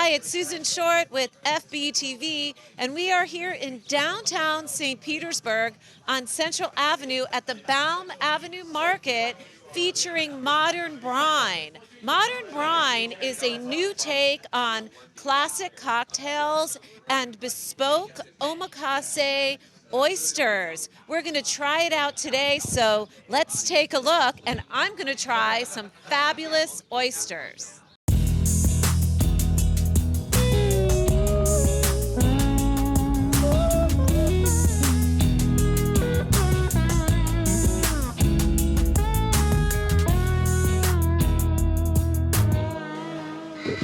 Hi, it's Susan Short with FBTV, and we are here in downtown St. Petersburg on Central Avenue at the Baum Avenue Market featuring Modern Brine. Modern Brine is a new take on classic cocktails and bespoke omakase oysters. We're going to try it out today, so let's take a look, and I'm going to try some fabulous oysters.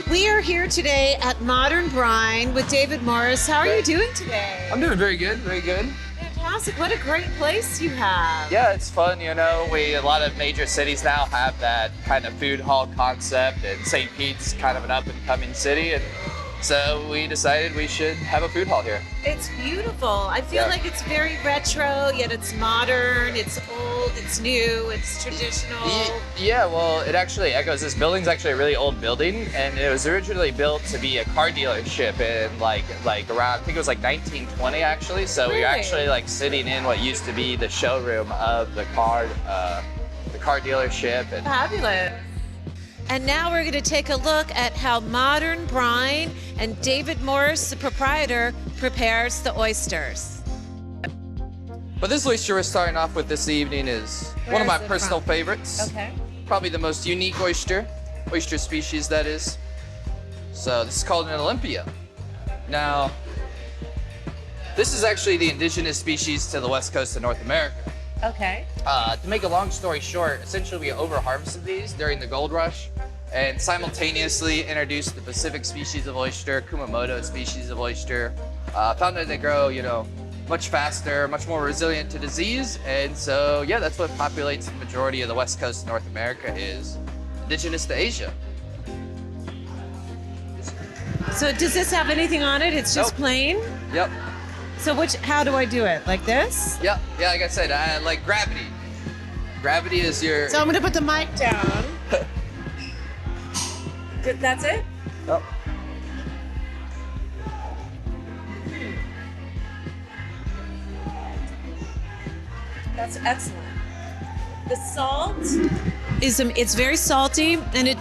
We are here today at Modern Brine with David Morris. How are you doing today? I'm doing very good, very good. Fantastic. What a great place you have. Yeah, it's fun, you know. A lot of major cities now have that kind of food hall concept, and St. Pete's kind of an up and coming city, and so we decided we should have a food hall here. It's beautiful. I feel like it's very retro, yet it's modern, it's old, it's new, it's traditional. Yeah, well, it actually echoes. This building's actually a really old building, and it was originally built to be a car dealership in like around, I think it was like 1920 actually. So Really? We're actually like sitting in what used to be the showroom of the car dealership. And Fabulous. And now we're going to take a look at how Modern Brine and David Morris, the proprietor, prepares the oysters. But this oyster we're starting off with this evening is one of my personal favorites. Okay. Probably the most unique oyster species that is. So this is called an Olympia. Now, this is actually the indigenous species to the west coast of North America. Okay. To make a long story short, essentially we over-harvested these during the gold rush and simultaneously introduced the Pacific species of oyster, Kumamoto species of oyster. Found that they grow, much faster, much more resilient to disease. And so, yeah, that's what populates the majority of the west coast of North America is indigenous to Asia. So does this have anything on it? It's just Nope. plain? Yep. So how do I do it? Like this? Yep. Yeah, like I said, I like gravity. Gravity is your... So I'm going to put the mic down. That's it? Yep. That's excellent. The salt it's very salty, and it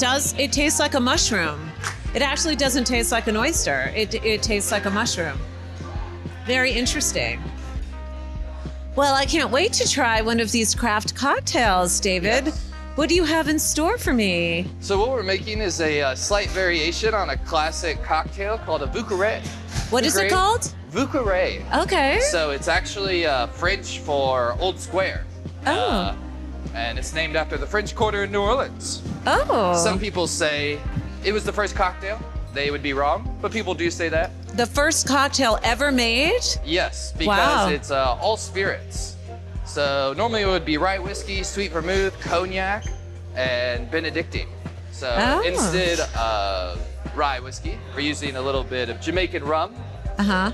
tastes like a mushroom. It actually doesn't taste like an oyster. It tastes like a mushroom. Very interesting. Well, I can't wait to try one of these craft cocktails, David. Yes. What do you have in store for me? So what we're making is a slight variation on a classic cocktail called a vouqueré. What is it called? Vouqueré. Okay. So it's actually French for Old Square. Oh. And it's named after the French Quarter in New Orleans. Oh. Some people say it was the first cocktail. They would be wrong, but people do say that. The first cocktail ever made? Yes, because Wow. it's all spirits. So normally it would be rye whiskey, sweet vermouth, cognac, and Benedictine. So Oh. instead of rye whiskey, we're using a little bit of Jamaican rum. Uh-huh.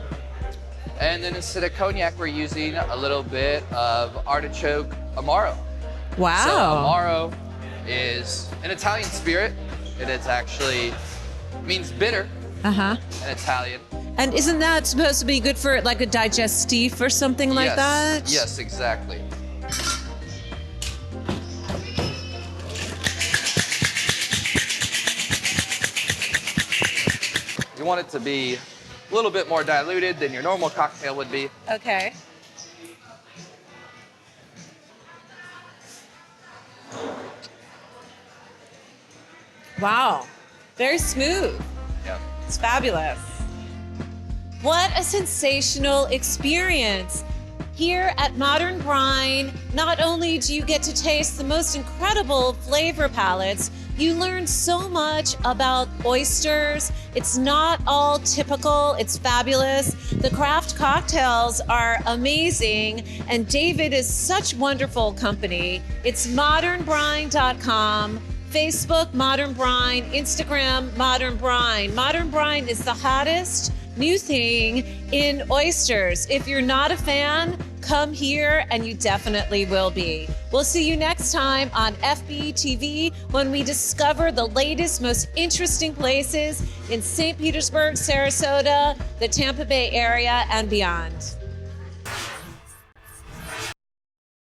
And then instead of cognac, we're using a little bit of artichoke amaro. Wow. So amaro is an Italian spirit, and it's actually means bitter Uh-huh. in Italian. And isn't that supposed to be good for like a digestif or something like Yes. that? Yes, exactly. You want it to be a little bit more diluted than your normal cocktail would be. Okay. Wow. Very smooth. Yeah. It's fabulous. What a sensational experience. Here at Modern Brine, not only do you get to taste the most incredible flavor palettes, you learn so much about oysters. It's not all typical, it's fabulous. The craft cocktails are amazing, and David is such wonderful company. It's modernbrine.com. Facebook, Modern Brine, Instagram, Modern Brine. Modern Brine is the hottest new thing in oysters. If you're not a fan, come here and you definitely will be. We'll see you next time on FBE TV when we discover the latest, most interesting places in St. Petersburg, Sarasota, the Tampa Bay area, and beyond.